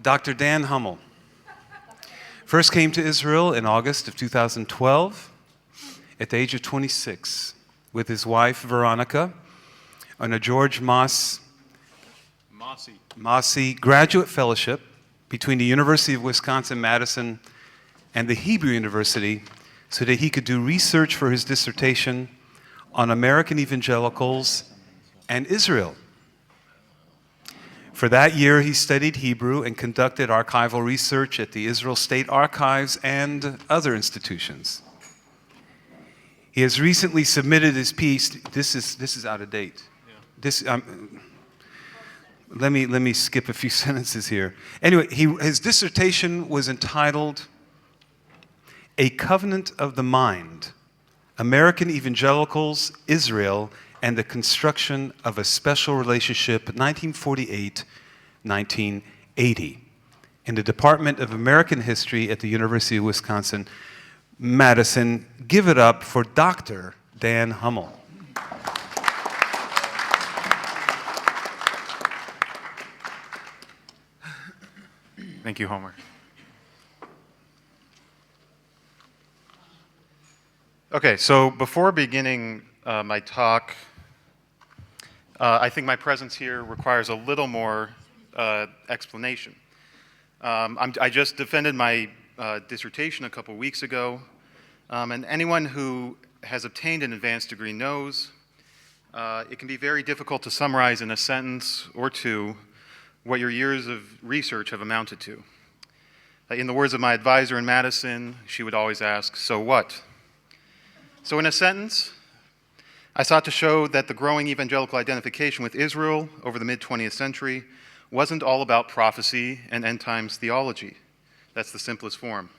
Dr. Dan Hummel first came to Israel in August of 2012 at the age of 26 with his wife, Veronica, on a George Massey graduate fellowship between the University of Wisconsin-Madison and the Hebrew University so that he could do research for his dissertation on American evangelicals and Israel. For that year, he studied Hebrew and conducted archival research at the Israel State Archives and other institutions. He has recently submitted his piece. This is out of date. Yeah. Let me skip a few sentences here. Anyway, his dissertation was entitled "A Covenant of the Mind: American Evangelicals, Israel, and the Construction of a Special Relationship, 1948-1980, in the Department of American History at the University of Wisconsin-Madison." Give it up for Dr. Dan Hummel. Thank you, Homer. Okay, so before beginning my talk, I think my presence here requires a little more explanation. I just defended my dissertation a couple weeks ago, and anyone who has obtained an advanced degree knows it can be very difficult to summarize in a sentence or two what your years of research have amounted to. In the words of my advisor in Madison, she would always ask, "So what?" So in a sentence, I sought to show that the growing evangelical identification with Israel over the mid-20th century wasn't all about prophecy and end times theology. That's the simplest form.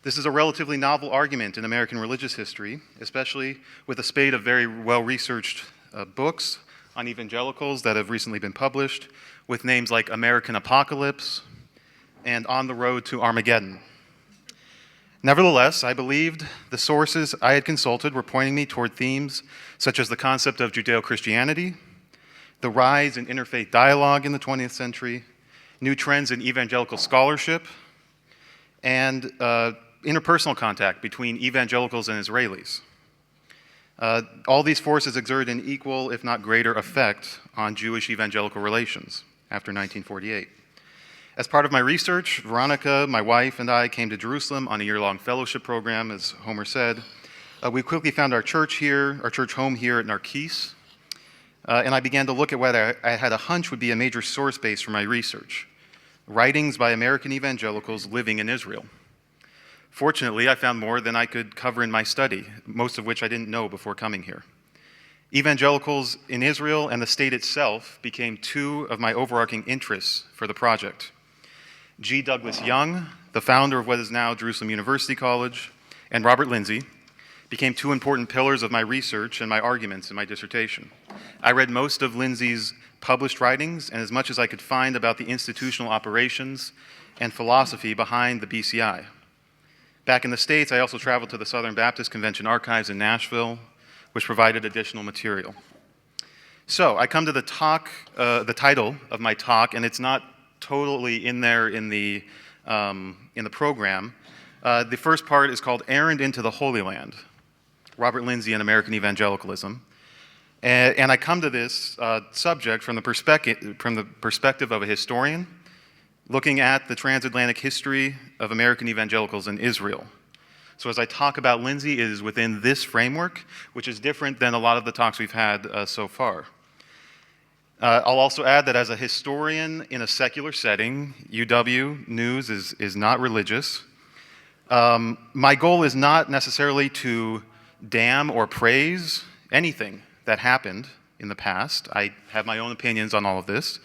This is a relatively novel argument in American religious history, especially with a spate of very well-researched books on evangelicals that have recently been published, with names like American Apocalypse and On the Road to Armageddon. Nevertheless, I believed the sources I had consulted were pointing me toward themes such as the concept of Judeo-Christianity, the rise in interfaith dialogue in the 20th century, new trends in evangelical scholarship, and interpersonal contact between evangelicals and Israelis. All these forces exerted an equal, if not greater, effect on Jewish evangelical relations after 1948. As part of my research, Veronica, my wife, and I came to Jerusalem on a year-long fellowship program, as Homer said. We quickly found our church home here at Narkis, and I began to look at what I had a hunch would be a major source base for my research: writings by American evangelicals living in Israel. Fortunately, I found more than I could cover in my study, most of which I didn't know before coming here. Evangelicals in Israel and the state itself became two of my overarching interests for the project. G. Douglas Young, the founder of what is now Jerusalem University College, and Robert Lindsey became two important pillars of my research and my arguments in my dissertation. I read most of Lindsey's published writings and as much as I could find about the institutional operations and philosophy behind the BCI. Back in the States, I also traveled to the Southern Baptist Convention archives in Nashville, which provided additional material. So I come to the title of my talk, and it's not totally in there in the program. The first part is called "Errand into the Holy Land: Robert Lindsey and American Evangelicalism." And I come to this subject from the perspective of a historian, looking at the transatlantic history of American evangelicals in Israel. So as I talk about Lindsey, it is within this framework, which is different than a lot of the talks we've had so far. I'll also add that as a historian in a secular setting, UW News is not religious. My goal is not necessarily to damn or praise anything that happened in the past. I have my own opinions on all of this.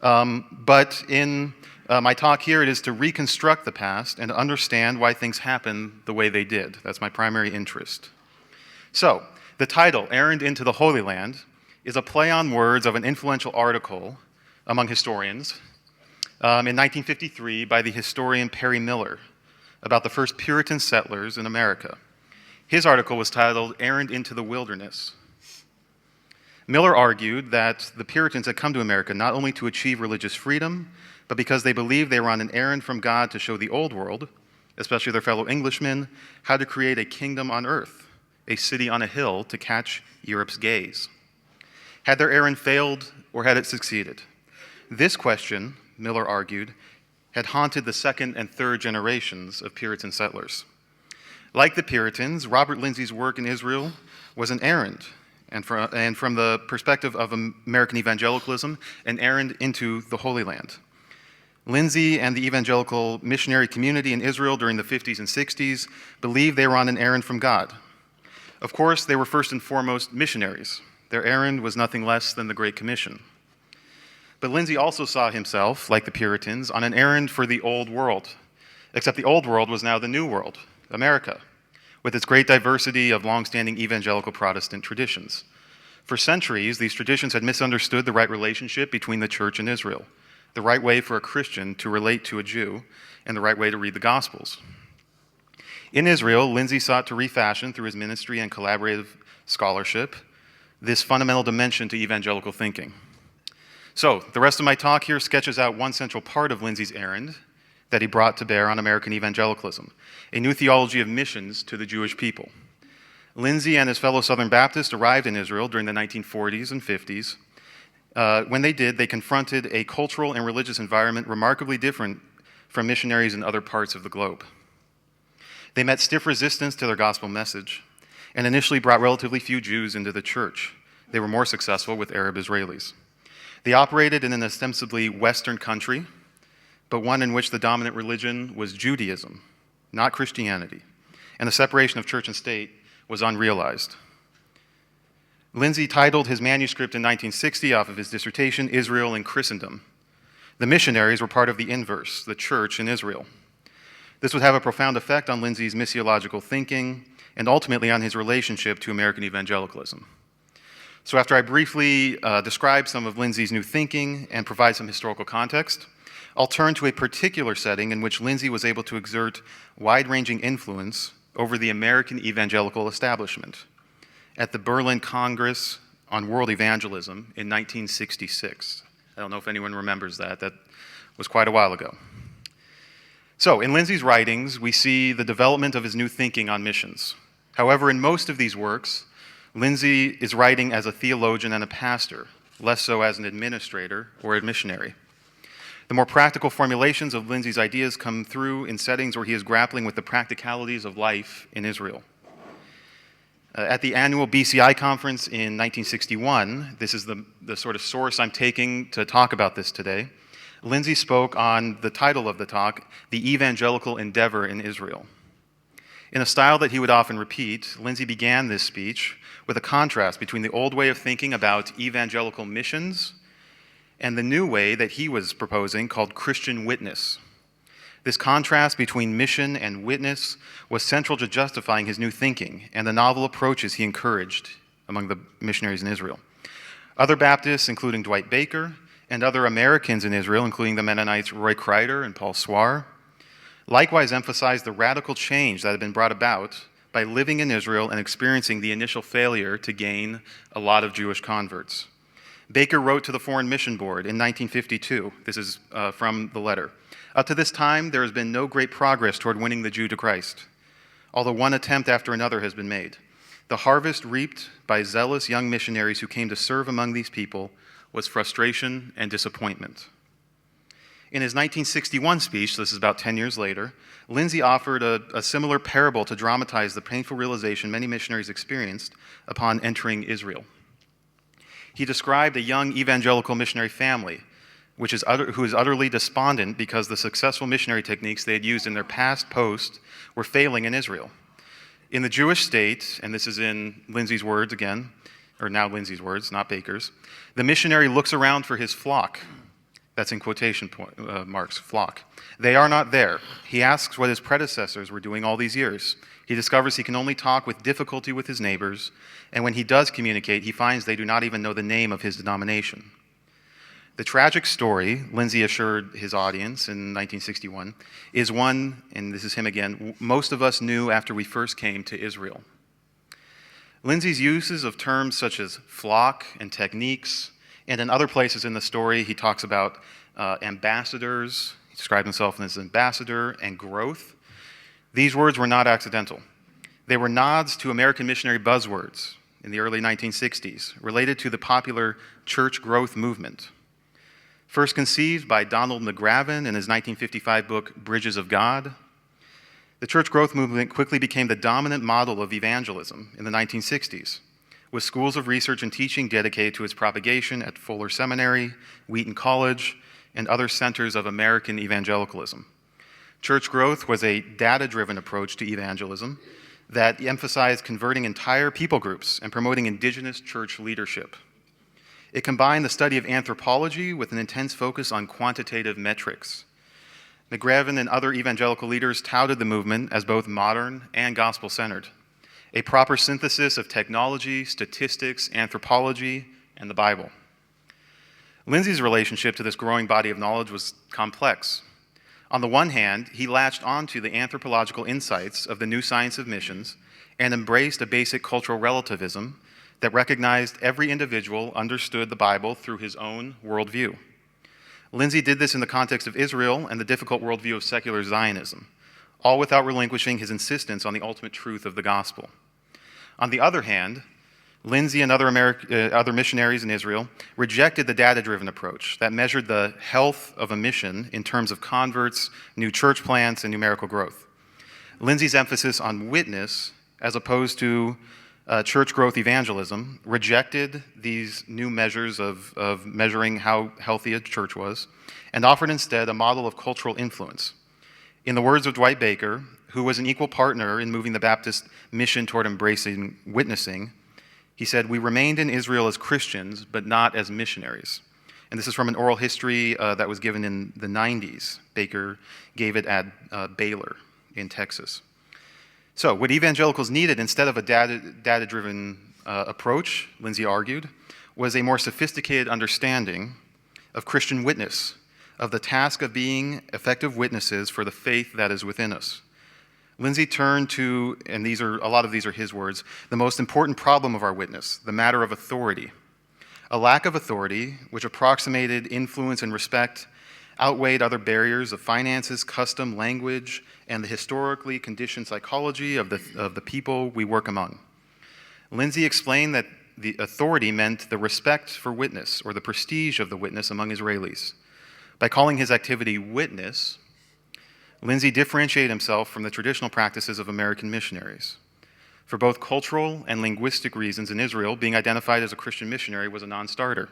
But in my talk here, it is to reconstruct the past and to understand why things happened the way they did. That's my primary interest. So, the title, "Errand into the Holy Land," is a play on words of an influential article among historians in 1953 by the historian Perry Miller about the first Puritan settlers in America. His article was titled "Errand into the Wilderness." Miller argued that the Puritans had come to America not only to achieve religious freedom, but because they believed they were on an errand from God to show the old world, especially their fellow Englishmen, how to create a kingdom on earth, a city on a hill to catch Europe's gaze. Had their errand failed or had it succeeded? This question, Miller argued, had haunted the second and third generations of Puritan settlers. Like the Puritans, Robert Lindsey's work in Israel was an errand, and from the perspective of American evangelicalism, an errand into the Holy Land. Lindsey and the evangelical missionary community in Israel during the 50s and 60s believed they were on an errand from God. Of course, they were first and foremost missionaries. Their errand was nothing less than the Great Commission. But Lindsey also saw himself, like the Puritans, on an errand for the old world, except the old world was now the new world, America, with its great diversity of long-standing evangelical Protestant traditions. For centuries, these traditions had misunderstood the right relationship between the church and Israel, the right way for a Christian to relate to a Jew, and the right way to read the Gospels. In Israel, Lindsey sought to refashion, through his ministry and collaborative scholarship, this fundamental dimension to evangelical thinking. So, the rest of my talk here sketches out one central part of Lindsey's errand that he brought to bear on American evangelicalism, a new theology of missions to the Jewish people. Lindsey and his fellow Southern Baptists arrived in Israel during the 1940s and 50s. When they did, they confronted a cultural and religious environment remarkably different from missionaries in other parts of the globe. They met stiff resistance to their gospel message and initially brought relatively few Jews into the church. They were more successful with Arab Israelis. They operated in an ostensibly Western country, but one in which the dominant religion was Judaism, not Christianity, and the separation of church and state was unrealized. Lindsey titled his manuscript in 1960 off of his dissertation, Israel and Christendom. The missionaries were part of the inverse, the church in Israel. This would have a profound effect on Lindsey's missiological thinking and ultimately on his relationship to American evangelicalism. So after I briefly describe some of Lindsey's new thinking and provide some historical context, I'll turn to a particular setting in which Lindsey was able to exert wide-ranging influence over the American evangelical establishment at the Berlin Congress on World Evangelism in 1966. I don't know if anyone remembers that. That was quite a while ago. So, in Lindsey's writings, we see the development of his new thinking on missions. However, in most of these works, Lindsey is writing as a theologian and a pastor, less so as an administrator or a missionary. The more practical formulations of Lindsey's ideas come through in settings where he is grappling with the practicalities of life in Israel. At the annual BCI conference in 1961, this is the sort of source I'm taking to talk about this today, Lindsey spoke on the title of the talk, The Evangelical Endeavor in Israel. In a style that he would often repeat, Lindsey began this speech with a contrast between the old way of thinking about evangelical missions and the new way that he was proposing called Christian witness. This contrast between mission and witness was central to justifying his new thinking and the novel approaches he encouraged among the missionaries in Israel. Other Baptists, including Dwight Baker, and other Americans in Israel, including the Mennonites Roy Kreider and Paul Swar, likewise emphasized the radical change that had been brought about by living in Israel and experiencing the initial failure to gain a lot of Jewish converts. Baker wrote to the Foreign Mission Board in 1952. This is from the letter. Up to this time, there has been no great progress toward winning the Jew to Christ, although one attempt after another has been made. The harvest reaped by zealous young missionaries who came to serve among these people was frustration and disappointment. In his 1961 speech, this is about 10 years later, Lindsey offered a similar parable to dramatize the painful realization many missionaries experienced upon entering Israel. He described a young evangelical missionary family who is utterly despondent because the successful missionary techniques they had used in their past post were failing in Israel. In the Jewish state, and this is in Lindsey's words again, or now Lindsey's words, not Baker's, the missionary looks around for his flock. That's in quotation marks, flock. They are not there. He asks what his predecessors were doing all these years. He discovers he can only talk with difficulty with his neighbors, and when he does communicate, he finds they do not even know the name of his denomination. The tragic story, Lindsey assured his audience in 1961, is one, and this is him again, most of us knew after we first came to Israel. Lindsey's uses of terms such as flock and techniques, and in other places in the story he talks about ambassadors. He described himself as ambassador, and growth. These words were not accidental. They were nods to American missionary buzzwords in the early 1960s related to the popular church growth movement. First conceived by Donald McGravin in his 1955 book, Bridges of God, the church growth movement quickly became the dominant model of evangelism in the 1960s, with schools of research and teaching dedicated to its propagation at Fuller Seminary, Wheaton College, and other centers of American evangelicalism. Church growth was a data-driven approach to evangelism that emphasized converting entire people groups and promoting indigenous church leadership. It combined the study of anthropology with an intense focus on quantitative metrics. McGravin and other evangelical leaders touted the movement as both modern and gospel-centered, a proper synthesis of technology, statistics, anthropology, and the Bible. Lindsey's relationship to this growing body of knowledge was complex. On the one hand, he latched onto the anthropological insights of the new science of missions and embraced a basic cultural relativism that recognized every individual understood the Bible through his own worldview. Lindsey did this in the context of Israel and the difficult worldview of secular Zionism, all without relinquishing his insistence on the ultimate truth of the gospel. On the other hand, Lindsey and other missionaries in Israel rejected the data-driven approach that measured the health of a mission in terms of converts, new church plants, and numerical growth. Lindsey's emphasis on witness, as opposed to church growth evangelism, rejected these new measures of measuring how healthy a church was, and offered instead a model of cultural influence. In the words of Dwight Baker, who was an equal partner in moving the Baptist mission toward embracing witnessing, he said, "We remained in Israel as Christians, but not as missionaries." And this is from an oral history that was given in the 90s. Baker gave it at Baylor in Texas. So what evangelicals needed, instead of a data-driven approach, Lindsey argued, was a more sophisticated understanding of Christian witness, of the task of being effective witnesses for the faith that is within us. Lindsey turned to, and a lot of these are his words, the most important problem of our witness, the matter of authority. A lack of authority, which approximated influence and respect, outweighed other barriers of finances, custom, language, and the historically conditioned psychology of the people we work among. Lindsey explained that the authority meant the respect for witness, or the prestige of the witness among Israelis. By calling his activity witness, Lindsey differentiated himself from the traditional practices of American missionaries. For both cultural and linguistic reasons in Israel, being identified as a Christian missionary was a non-starter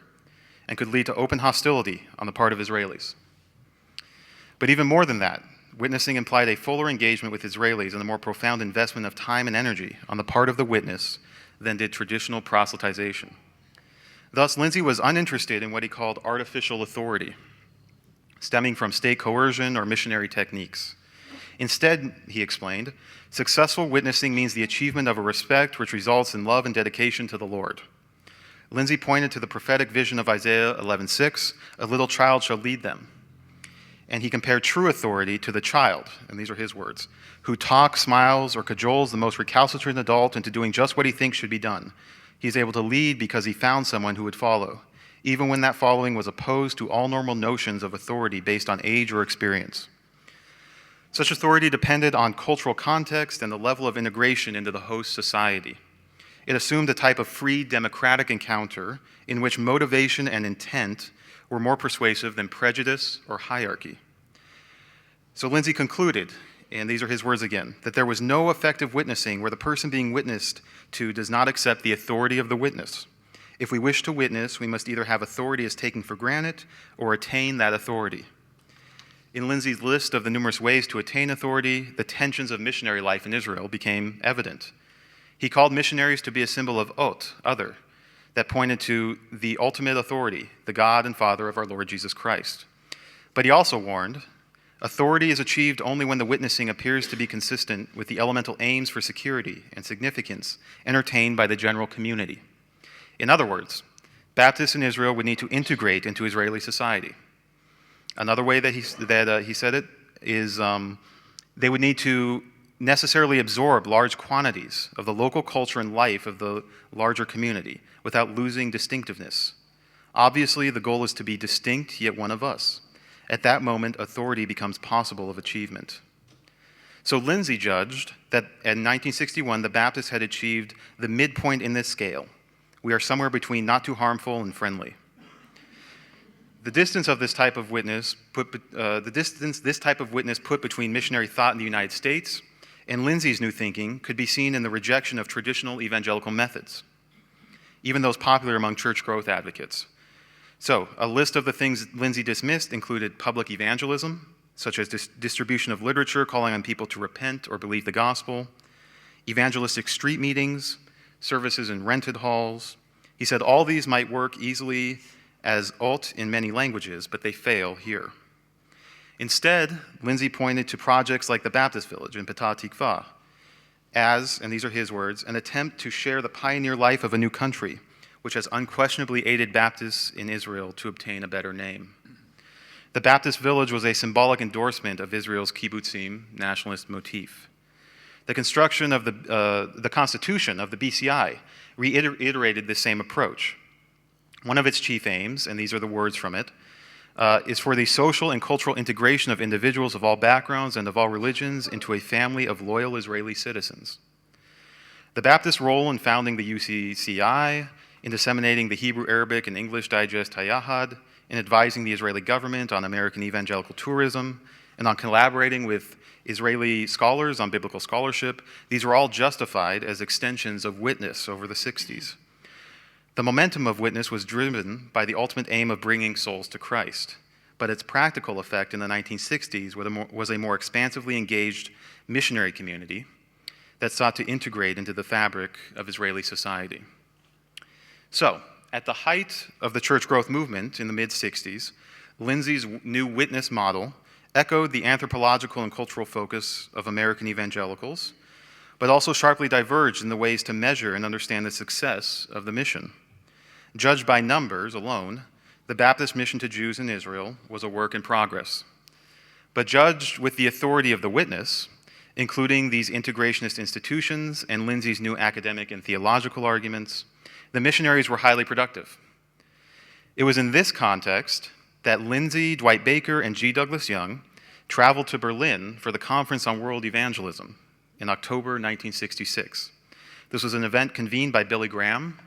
and could lead to open hostility on the part of Israelis. But even more than that, witnessing implied a fuller engagement with Israelis and a more profound investment of time and energy on the part of the witness than did traditional proselytization. Thus, Lindsey was uninterested in what he called artificial authority, stemming from state coercion or missionary techniques. Instead, he explained, successful witnessing means the achievement of a respect which results in love and dedication to the Lord. Lindsey pointed to the prophetic vision of Isaiah 11:6, "A little child shall lead them." And he compared true authority to the child, and these are his words, who talks, smiles, or cajoles the most recalcitrant adult into doing just what he thinks should be done. He is able to lead because he found someone who would follow, even when that following was opposed to all normal notions of authority based on age or experience. Such authority depended on cultural context and the level of integration into the host society. It assumed a type of free democratic encounter in which motivation and intent were more persuasive than prejudice or hierarchy. So Lindsey concluded, and these are his words again, that there was no effective witnessing where the person being witnessed to does not accept the authority of the witness. If we wish to witness, we must either have authority as taken for granted or attain that authority. In Lindsey's list of the numerous ways to attain authority, the tensions of missionary life in Israel became evident. He called missionaries to be a symbol of ot, other, that pointed to the ultimate authority, the God and Father of our Lord Jesus Christ. But he also warned, authority is achieved only when the witnessing appears to be consistent with the elemental aims for security and significance entertained by the general community. In other words, Baptists in Israel would need to integrate into Israeli society. Another way that he said it is they would need to necessarily absorb large quantities of the local culture and life of the larger community without losing distinctiveness. Obviously, the goal is to be distinct, yet one of us. At that moment, authority becomes possible of achievement. So Lindsey judged that in 1961, the Baptists had achieved the midpoint in this scale. We are somewhere between not too harmful and friendly. The distance of this type of witness put between missionary thought in the United States and Lindsey's new thinking could be seen in the rejection of traditional evangelical methods, even those popular among church growth advocates. So, a list of the things Lindsey dismissed included public evangelism, such as distribution of literature calling on people to repent or believe the gospel, evangelistic street meetings, services in rented halls. He said all these might work easily as alt in many languages, but they fail here. Instead, Lindsey pointed to projects like the Baptist Village in Petah Tikva as, and these are his words, an attempt to share the pioneer life of a new country, which has unquestionably aided Baptists in Israel to obtain a better name. The Baptist Village was a symbolic endorsement of Israel's kibbutzim nationalist motif. The construction of the Constitution of the BCI reiterated this same approach. One of its chief aims, and these are the words from it, is for the social and cultural integration of individuals of all backgrounds and of all religions into a family of loyal Israeli citizens. The Baptist role in founding the UCCI, in disseminating the Hebrew, Arabic, and English digest Hayahad, in advising the Israeli government on American evangelical tourism, and on collaborating with Israeli scholars on biblical scholarship, these were all justified as extensions of witness over the 60s. The momentum of witness was driven by the ultimate aim of bringing souls to Christ, but its practical effect in the 1960s was a more expansively engaged missionary community that sought to integrate into the fabric of Israeli society. So, at the height of the church growth movement in the mid-60s, Lindsey's new witness model echoed the anthropological and cultural focus of American evangelicals, but also sharply diverged in the ways to measure and understand the success of the mission. Judged by numbers alone, the Baptist mission to Jews in Israel was a work in progress. But judged with the authority of the witness, including these integrationist institutions and Lindsey's new academic and theological arguments, the missionaries were highly productive. It was in this context that Lindsey, Dwight Baker, and G. Douglas Young traveled to Berlin for the Conference on World Evangelism in October 1966. This was an event convened by Billy Graham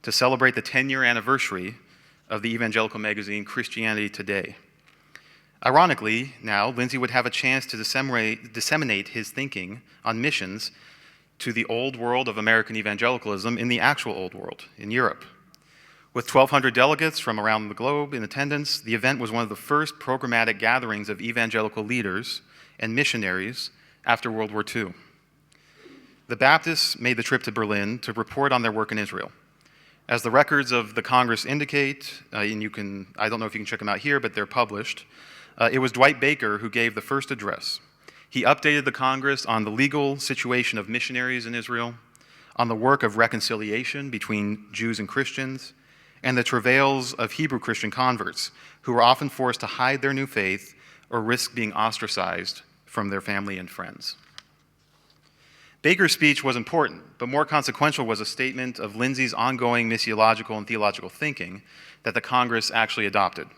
to celebrate the 10-year anniversary of the evangelical magazine Christianity Today. Ironically, now, Lindsey would have a chance to disseminate his thinking on missions to the old world of American evangelicalism in the actual old world, in Europe. With 1,200 delegates from around the globe in attendance, the event was one of the first programmatic gatherings of evangelical leaders and missionaries after World War II. The Baptists made the trip to Berlin to report on their work in Israel. As the records of the Congress indicate, and I don't know if you can check them out here, but they're published, it was Dwight Baker who gave the first address. He updated the Congress on the legal situation of missionaries in Israel, on the work of reconciliation between Jews and Christians, and the travails of Hebrew Christian converts, who were often forced to hide their new faith or risk being ostracized from their family and friends. Baker's speech was important, but more consequential was a statement of Lindsey's ongoing missiological and theological thinking that the Congress actually adopted.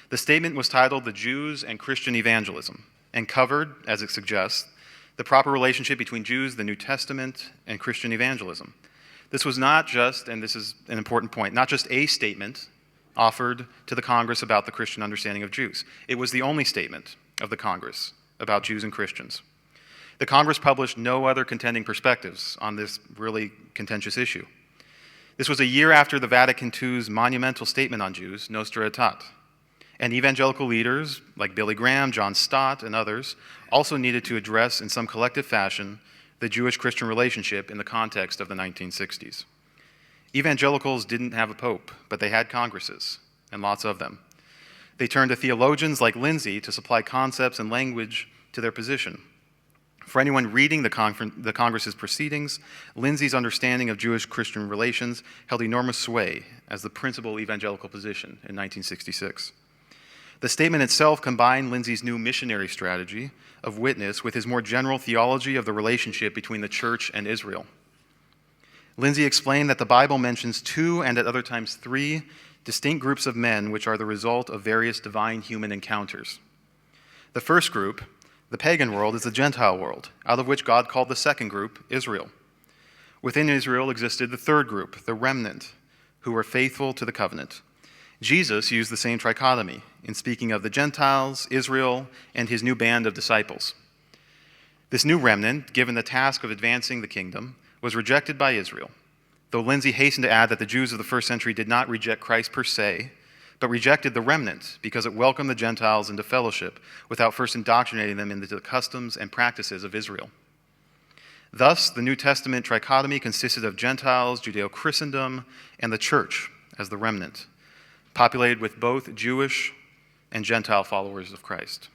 The statement was titled "The Jews and Christian Evangelism," and covered, as it suggests, the proper relationship between Jews, the New Testament, and Christian evangelism. This was not just, and this is an important point, not just a statement offered to the Congress about the Christian understanding of Jews. It was the only statement of the Congress about Jews and Christians. The Congress published no other contending perspectives on this really contentious issue. This was a year after the Vatican II's monumental statement on Jews, Nostra Aetate, and evangelical leaders like Billy Graham, John Stott, and others also needed to address in some collective fashion the Jewish-Christian relationship in the context of the 1960s. Evangelicals didn't have a pope, but they had congresses, and lots of them. They turned to theologians like Lindsey to supply concepts and language to their position. For anyone reading the Congress's proceedings, Lindsey's understanding of Jewish-Christian relations held enormous sway as the principal evangelical position in 1966. The statement itself combined Lindsey's new missionary strategy of witness with his more general theology of the relationship between the church and Israel. Lindsey explained that the Bible mentions 2 and at other times 3 distinct groups of men which are the result of various divine human encounters. The first group, the pagan world, is the Gentile world, out of which God called the second group Israel. Within Israel existed the third group, the remnant, who were faithful to the covenant. Jesus used the same trichotomy in speaking of the Gentiles, Israel, and his new band of disciples. This new remnant, given the task of advancing the kingdom, was rejected by Israel, though Lindsey hastened to add that the Jews of the first century did not reject Christ per se, but rejected the remnant because it welcomed the Gentiles into fellowship without first indoctrinating them into the customs and practices of Israel. Thus, the New Testament trichotomy consisted of Gentiles, Judeo-Christendom, and the church as the remnant, populated with both Jewish and Gentile followers of Christ.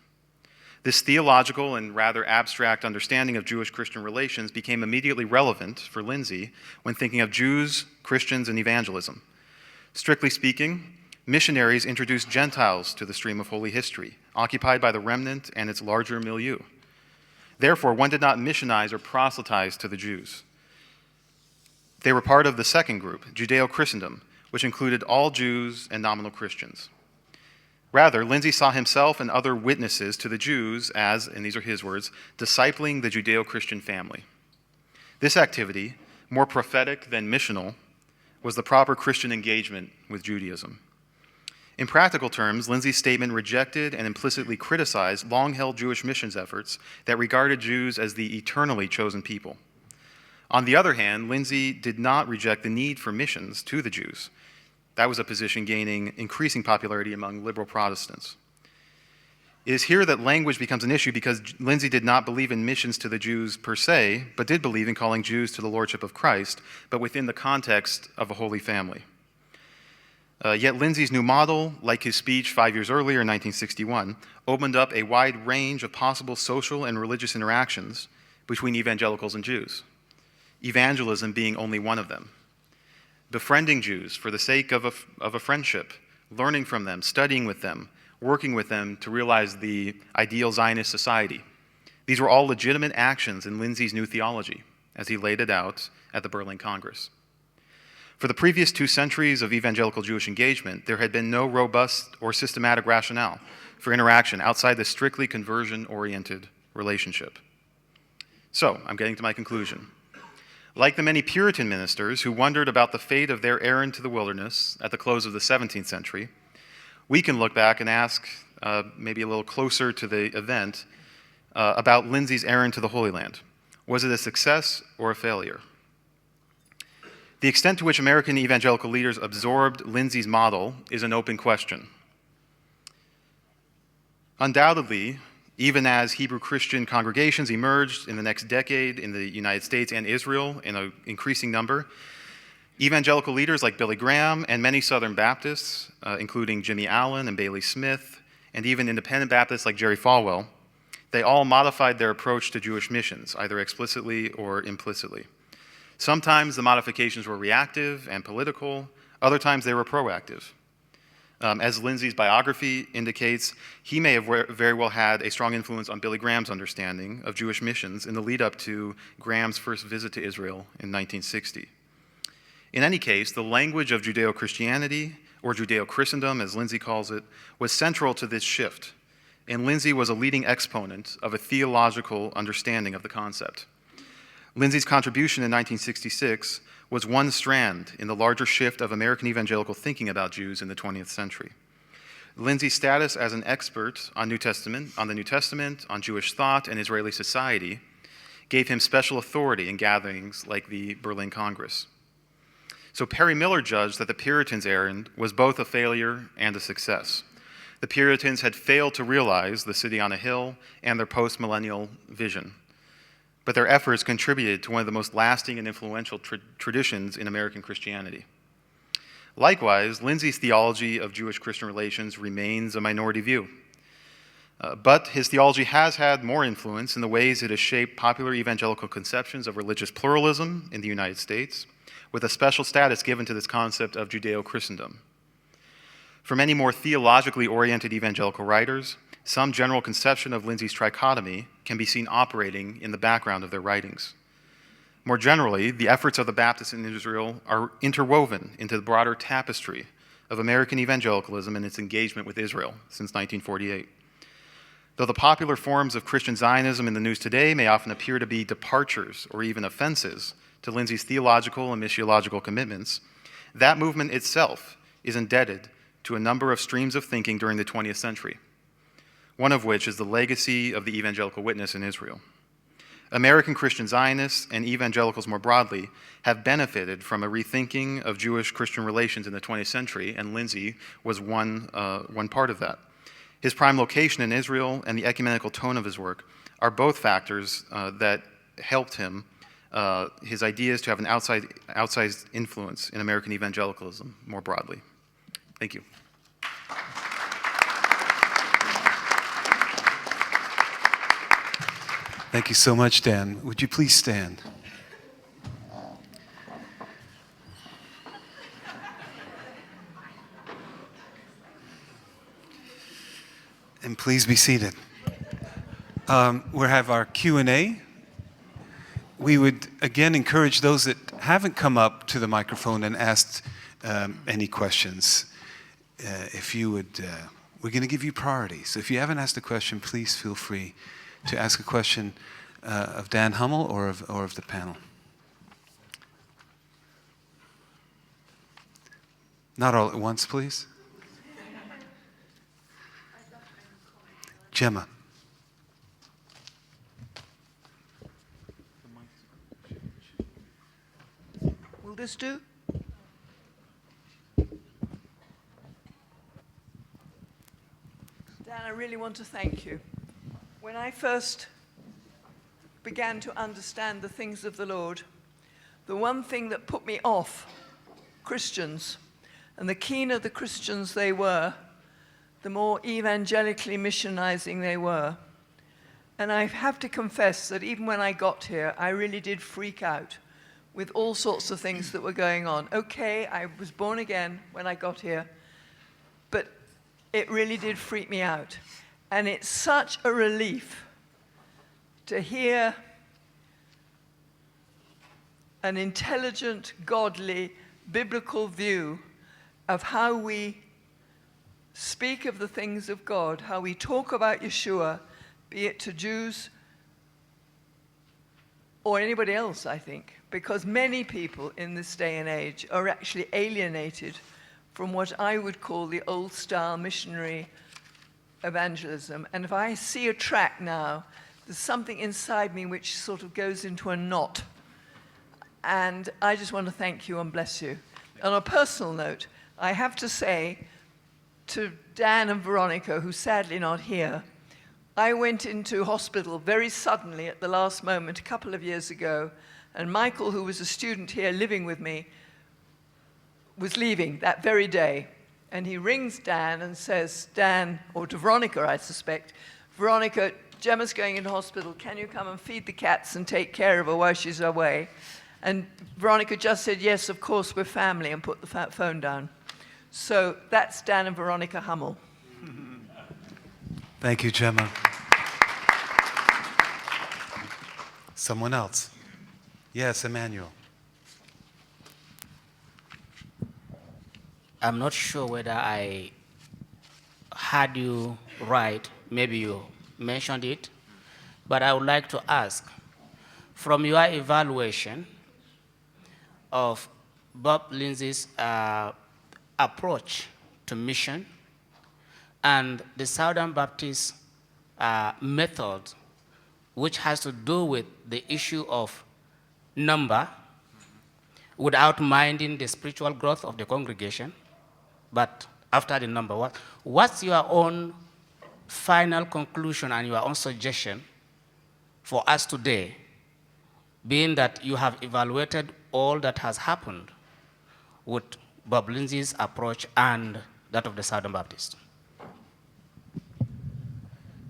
This theological and rather abstract understanding of Jewish-Christian relations became immediately relevant for Lindsey when thinking of Jews, Christians, and evangelism. Strictly speaking, missionaries introduced Gentiles to the stream of holy history, occupied by the remnant and its larger milieu. Therefore, one did not missionize or proselytize to the Jews. They were part of the second group, Judeo-Christendom, which included all Jews and nominal Christians. Rather, Lindsey saw himself and other witnesses to the Jews as, and these are his words, discipling the Judeo-Christian family. This activity, more prophetic than missional, was the proper Christian engagement with Judaism. In practical terms, Lindsey's statement rejected and implicitly criticized long-held Jewish missions efforts that regarded Jews as the eternally chosen people. On the other hand, Lindsey did not reject the need for missions to the Jews. That was a position gaining increasing popularity among liberal Protestants. It is here that language becomes an issue because Lindsey did not believe in missions to the Jews per se, but did believe in calling Jews to the lordship of Christ, but within the context of a holy family. Yet Lindsey's new model, like his speech 5 years earlier in 1961, opened up a wide range of possible social and religious interactions between evangelicals and Jews, evangelism being only one of them. Befriending Jews for the sake of a friendship, learning from them, studying with them, working with them to realize the ideal Zionist society. These were all legitimate actions in Lindsey's new theology, as he laid it out at the Berlin Congress. For the previous 2 centuries of evangelical Jewish engagement, there had been no robust or systematic rationale for interaction outside the strictly conversion-oriented relationship. So, I'm getting to my conclusion. Like the many Puritan ministers who wondered about the fate of their errand to the wilderness at the close of the 17th century, we can look back and ask, maybe a little closer to the event, about Lindsey's errand to the Holy Land. Was it a success or a failure? The extent to which American evangelical leaders absorbed Lindsey's model is an open question. Undoubtedly, even as Hebrew Christian congregations emerged in the next decade in the United States and Israel in an increasing number, evangelical leaders like Billy Graham and many Southern Baptists, including Jimmy Allen and Bailey Smith, and even independent Baptists like Jerry Falwell, they all modified their approach to Jewish missions, either explicitly or implicitly. Sometimes the modifications were reactive and political, other times they were proactive. As Lindsey's biography indicates, he may have very well had a strong influence on Billy Graham's understanding of Jewish missions in the lead up to Graham's first visit to Israel in 1960. In any case, the language of Judeo-Christianity, or Judeo-Christendom as Lindsey calls it, was central to this shift, and Lindsey was a leading exponent of a theological understanding of the concept. Lindsey's contribution in 1966 was one strand in the larger shift of American evangelical thinking about Jews in the 20th century. Lindsey's status as an expert on the New Testament, on Jewish thought and Israeli society, gave him special authority in gatherings like the Berlin Congress. So Perry Miller judged that the Puritans' errand was both a failure and a success. The Puritans had failed to realize the city on a hill and their post-millennial vision, but their efforts contributed to one of the most lasting and influential traditions in American Christianity. Likewise, Lindsey's theology of Jewish-Christian relations remains a minority view. But his theology has had more influence in the ways it has shaped popular evangelical conceptions of religious pluralism in the United States, with a special status given to this concept of Judeo-Christendom. For many more theologically oriented evangelical writers, some general conception of Lindsey's trichotomy can be seen operating in the background of their writings. More generally, the efforts of the Baptists in Israel are interwoven into the broader tapestry of American evangelicalism and its engagement with Israel since 1948. Though the popular forms of Christian Zionism in the news today may often appear to be departures or even offenses to Lindsey's theological and missiological commitments, that movement itself is indebted to a number of streams of thinking during the 20th century, one of which is the legacy of the evangelical witness in Israel. American Christian Zionists and evangelicals more broadly have benefited from a rethinking of Jewish-Christian relations in the 20th century, and Lindsey was one part of that. His prime location in Israel and the ecumenical tone of his work are both factors that helped him, his ideas to have an outsized influence in American evangelicalism more broadly. Thank you. Thank you so much, Dan. Would you please stand? And please be seated. We'll have our Q&A. We would, again, encourage those that haven't come up to the microphone and asked any questions. If you would, we're going to give you priority. So if you haven't asked a question, please feel free to ask a question of Dan Hummel or of the panel. Not all at once, please. Gemma. Will this do? Dan, I really want to thank you. When I first began to understand the things of the Lord, the one thing that put me off Christians, and the keener the Christians they were, the more evangelically missionizing they were. And I have to confess that even when I got here, I really did freak out with all sorts of things that were going on. Okay, I was born again when I got here, but it really did freak me out. And it's such a relief to hear an intelligent, godly, biblical view of how we speak of the things of God, how we talk about Yeshua, be it to Jews or anybody else, I think, because many people in this day and age are actually alienated from what I would call the old-style missionary evangelism. And if I see a track now, there's something inside me which sort of goes into a knot. And I just want to thank you and bless you. On a personal note, I have to say to Dan and Veronica, who's sadly not here, I went into hospital very suddenly at the last moment a couple of years ago, and Michael, who was a student here living with me, was leaving that very day. And he rings Dan and says, Dan, or to Veronica, I suspect, Veronica, Gemma's going into hospital. Can you come and feed the cats and take care of her while she's away? And Veronica just said, yes, of course, we're family, and put the phone down. So that's Dan and Veronica Hummel. Thank you, Gemma. Someone else? Yes, Emmanuel. I'm not sure whether I heard you right. Maybe you mentioned it. But I would like to ask, from your evaluation of Bob Lindsey's approach to mission and the Southern Baptist method, which has to do with the issue of number without minding the spiritual growth of the congregation, but after the number, what's your own final conclusion and your own suggestion for us today, being that you have evaluated all that has happened with Bob Lindsey's approach and that of the Southern Baptist?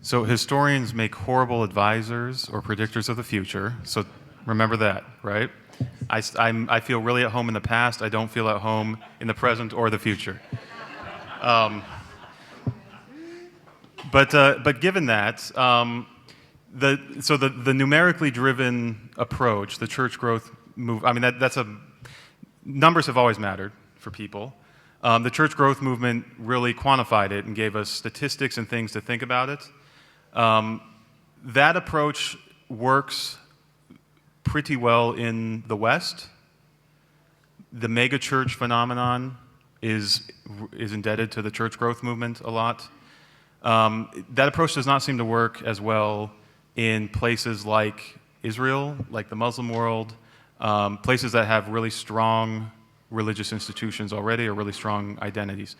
So historians make horrible advisors or predictors of the future. So remember that, right? I feel really at home in the past. I don't feel at home in the present or the future. But given that, the numerically driven approach, the church growth move, I mean, numbers have always mattered for people. The church growth movement really quantified it and gave us statistics and things to think about it. That approach works pretty well in the West. The megachurch phenomenon is indebted to the church growth movement a lot. That approach does not seem to work as well in places like Israel, like the Muslim world, places that have really strong religious institutions already or really strong identities.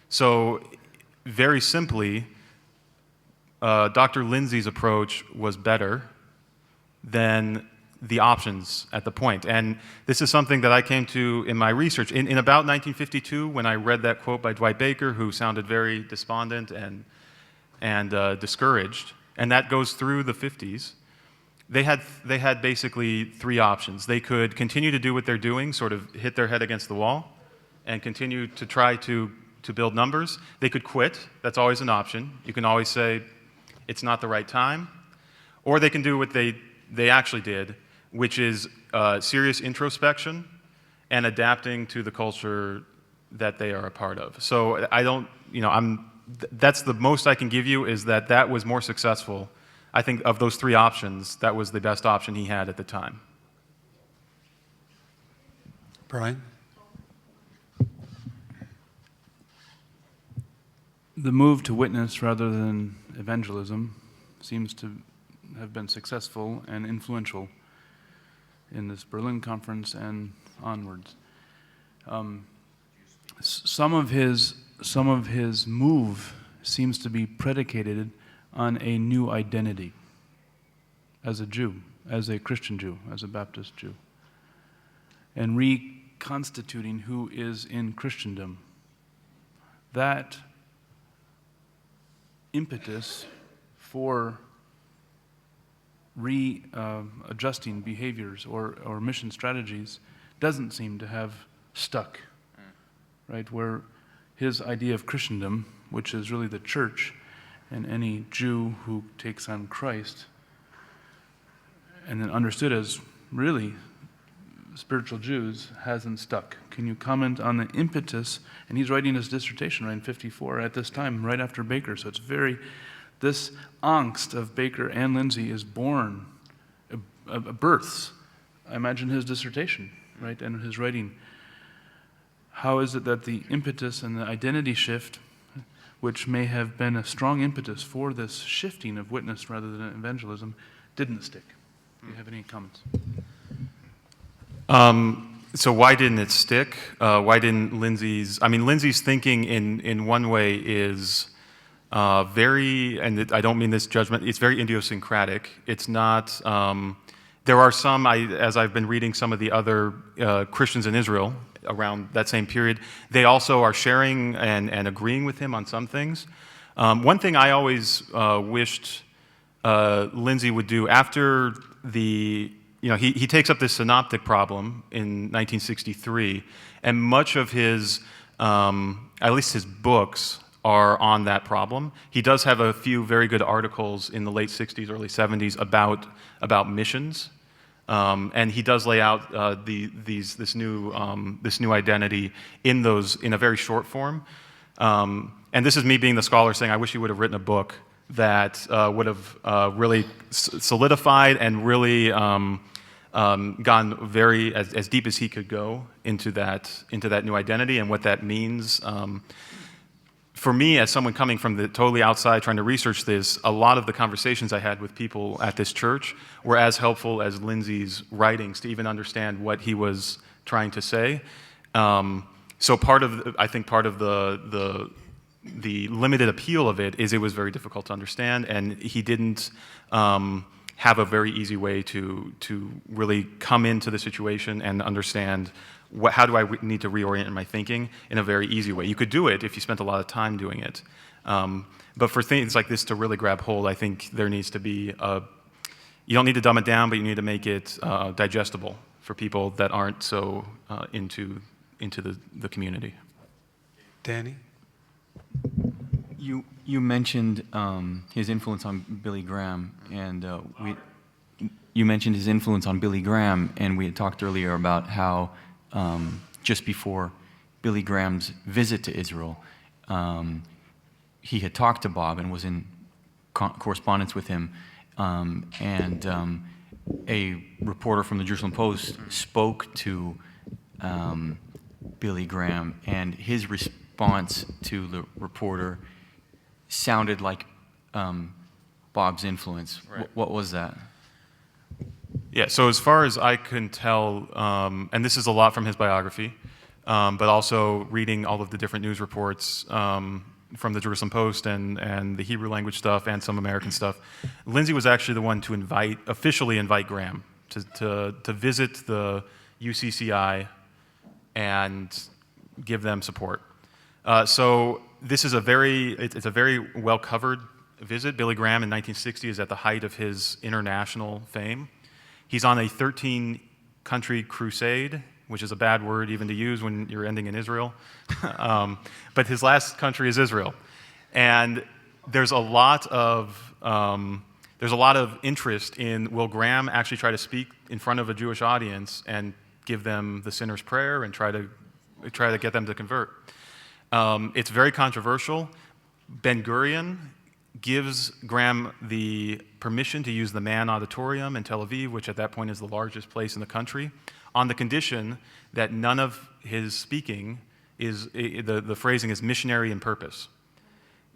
So very simply, Dr. Lindsey's approach was better than the options at the point. And this is something that I came to in my research. In about 1952, when I read that quote by Dwight Baker, who sounded very despondent and discouraged, and that goes through the 50s, they had basically three options. They could continue to do what they're doing, sort of hit their head against the wall, and continue to try to build numbers. They could quit. That's always an option. You can always say, it's not the right time. Or they can do what they actually did, which is serious introspection and adapting to the culture that they are a part of. So I don't, that's the most I can give you, is that was more successful. I think of those three options, that was the best option he had at the time. Brian? The move to witness rather than evangelism seems to have been successful and influential in this Berlin conference and onwards. Some of his move seems to be predicated on a new identity as a Jew, as a Christian Jew, as a Baptist Jew, and reconstituting who is in Christendom. That impetus for readjusting behaviors or mission strategies doesn't seem to have stuck, right? Where his idea of Christendom, which is really the church, and any Jew who takes on Christ, and then understood as really spiritual Jews, hasn't stuck. Can you comment on the impetus? And he's writing his dissertation right in 54 at this time, right after Baker. So it's this angst of Baker and Lindsey is born, births, I imagine, his dissertation, right, and his writing. How is it that the impetus and the identity shift, which may have been a strong impetus for this shifting of witness rather than evangelism, didn't stick? Do you have any comments? So why didn't it stick? Why didn't Lindsey's thinking in one way is very, and I don't mean this judgment, it's very idiosyncratic. It's not, there are some, as I've been reading some of the other Christians in Israel around that same period, they also are sharing and agreeing with him on some things. One thing I always wished Lindsey would do after he takes up this synoptic problem in 1963, and much of his, at least his books, are on that problem. He does have a few very good articles in the late 60s, early 70s about missions, and he does lay out this new identity in a very short form. And this is me being the scholar saying, I wish he would have written a book that would have really solidified and really gone very as deep as he could go into that new identity and what that means. For me, as someone coming from the totally outside trying to research this, a lot of the conversations I had with people at this church were as helpful as Lindsey's writings to even understand what he was trying to say. So I think part of the limited appeal of it is it was very difficult to understand, and he didn't have a very easy way to really come into the situation and understand how do I need to reorient my thinking in a very easy way. You could do it if you spent a lot of time doing it. But for things like this to really grab hold, I think there needs to be you don't need to dumb it down, but you need to make it digestible for people that aren't so into the community. Danny? You mentioned his influence on Billy Graham, and you mentioned his influence on Billy Graham, and we had talked earlier about how just before Billy Graham's visit to Israel, he had talked to Bob and was in correspondence with him, and a reporter from the Jerusalem Post spoke to Billy Graham, and his response to the reporter sounded like Bob's influence. Right. What was that? Yeah, so as far as I can tell, and this is a lot from his biography, but also reading all of the different news reports from the Jerusalem Post and the Hebrew language stuff and some American stuff, Lindsey was actually the one to officially invite Graham to visit the UCCI and give them support. So this is it's a very well covered visit. Billy Graham in 1960 is at the height of his international fame. He's on a 13-country crusade, which is a bad word even to use when you're ending in Israel. But his last country is Israel. And there's a lot of interest in, will Graham actually try to speak in front of a Jewish audience and give them the sinner's prayer and try to get them to convert? It's very controversial. Ben-Gurion gives Graham the permission to use the Mann Auditorium in Tel Aviv, which at that point is the largest place in the country, on the condition that none of his speaking is, the phrasing is missionary in purpose.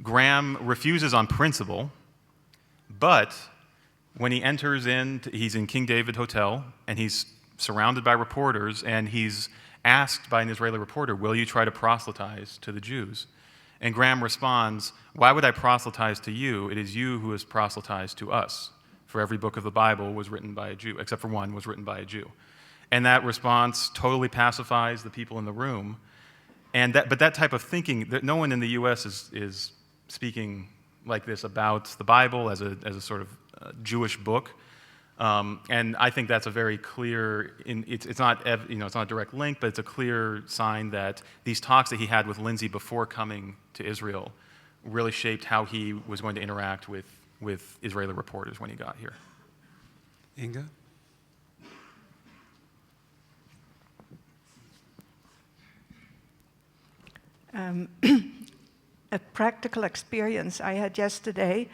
Graham refuses on principle, but when he enters in, he's in King David Hotel, and he's surrounded by reporters, and he's asked by an Israeli reporter, will you try to proselytize to the Jews? And Graham responds, why would I proselytize to you? It is you who has proselytized to us. For every book of the Bible was written by a Jew, except for one was written by a Jew. And that response totally pacifies the people in the room. But that type of thinking, no one in the U.S. is speaking like this about the Bible as a sort of Jewish book. And I think that's a very clear, it's not a direct link, but it's a clear sign that these talks that he had with Lindsey before coming to Israel really shaped how he was going to interact with Israeli reporters when he got here. Inga? A practical experience I had yesterday.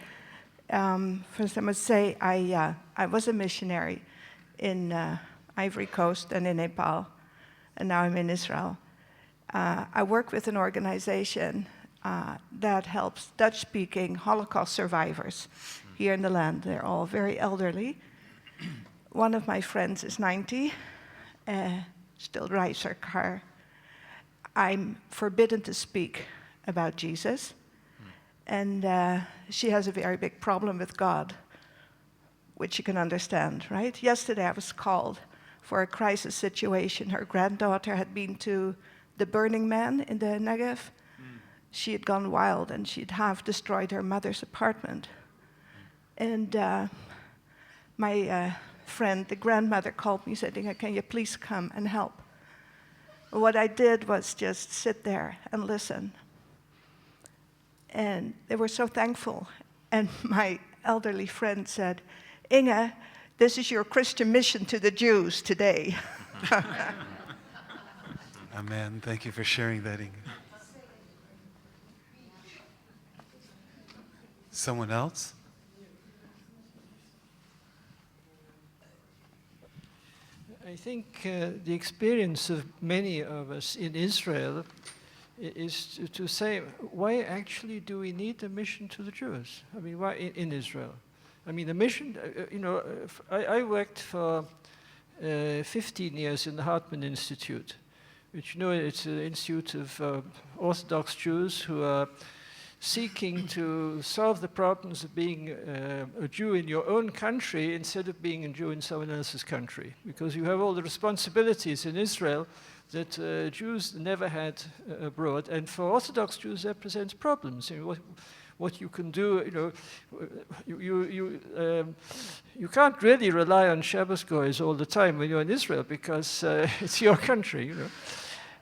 First, I must say I was a missionary in Ivory Coast and in Nepal, and now I'm in Israel. I work with an organization that helps Dutch-speaking Holocaust survivors here in the land. They're all very elderly. One of my friends is 90, still drives her car. I'm forbidden to speak about Jesus. And she has a very big problem with God, which you can understand, right? Yesterday I was called for a crisis situation. Her granddaughter had been to the Burning Man in the Negev. She had gone wild, and she'd half destroyed her mother's apartment. And my friend, the grandmother, called me and said, Inga, can you please come and help? What I did was just sit there and listen. And they were so thankful. And my elderly friend said, Inga, this is your Christian mission to the Jews today. Amen. Thank you for sharing that, Inga. Someone else? I think the experience of many of us in Israel is to say, why actually do we need a mission to the Jews? I mean, why in Israel? I mean, the mission, I worked for 15 years in the Hartman Institute, which, it's an institute of Orthodox Jews who are seeking to solve the problems of being a Jew in your own country instead of being a Jew in someone else's country. Because you have all the responsibilities in Israel that Jews never had abroad. And for Orthodox Jews, that presents problems. What you can do, you can't really rely on Shabbos goys all the time when you're in Israel because it's your country,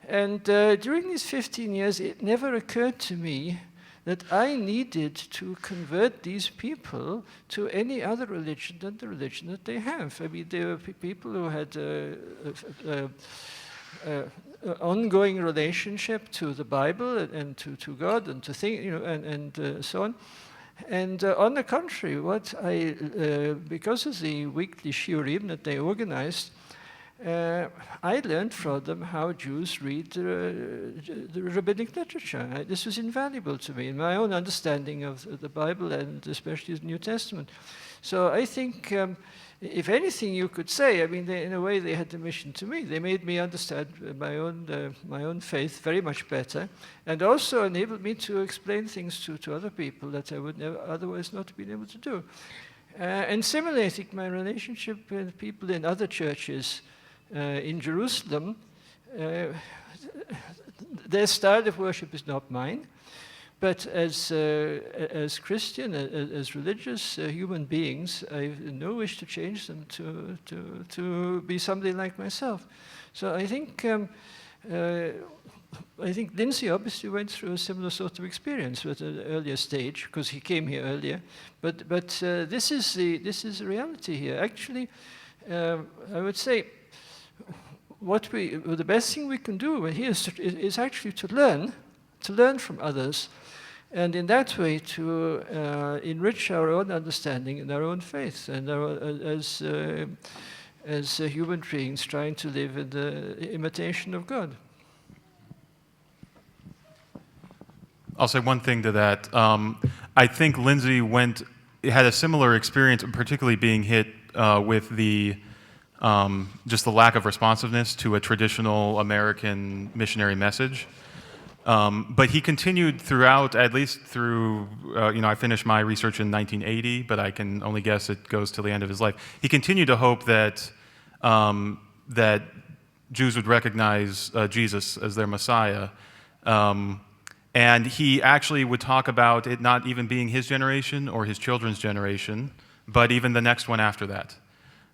And during these 15 years, it never occurred to me that I needed to convert these people to any other religion than the religion that they have. I mean, they were people who had ongoing relationship to the Bible and to God and to think, and so on. And on the contrary, because of the weekly shiurim that they organized, I learned from them how Jews read the rabbinic literature. This was invaluable to me in my own understanding of the Bible and especially the New Testament. So I think, if anything you could say, I mean, in a way they had the mission to me. They made me understand my own faith very much better, and also enabled me to explain things to other people that I would never otherwise not have been able to do. And similarly, I think my relationship with people in other churches in Jerusalem, their style of worship is not mine, but as Christian, as religious human beings, I have no wish to change them to be somebody like myself. So I think Lindsey obviously went through a similar sort of experience at an earlier stage because he came here earlier. But this is the reality here. Actually, I would say the best thing we can do here is actually to learn from others, and in that way to enrich our own understanding and our own faith, and as human beings trying to live in the imitation of God. I'll say one thing to that. I think Lindsey had a similar experience, particularly being hit with just the lack of responsiveness to a traditional American missionary message. But he continued throughout, at least through, I finished my research in 1980, but I can only guess it goes till the end of his life. He continued to hope that Jews would recognize Jesus as their Messiah. And he actually would talk about it not even being his generation or his children's generation, but even the next one after that.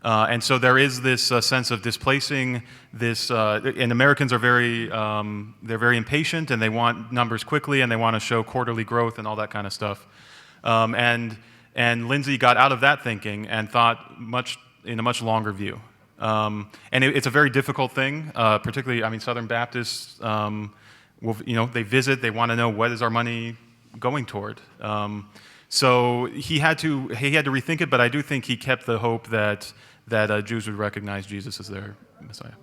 And so there is this sense of displacing this, and Americans are they're very impatient, and they want numbers quickly, and they want to show quarterly growth and all that kind of stuff. And Lindsey got out of that thinking and thought in a much longer view. And it's a very difficult thing, particularly, Southern Baptists, they visit, they want to know what is our money going toward. So he had to rethink it, but I do think he kept the hope that Jews would recognize Jesus as their Messiah.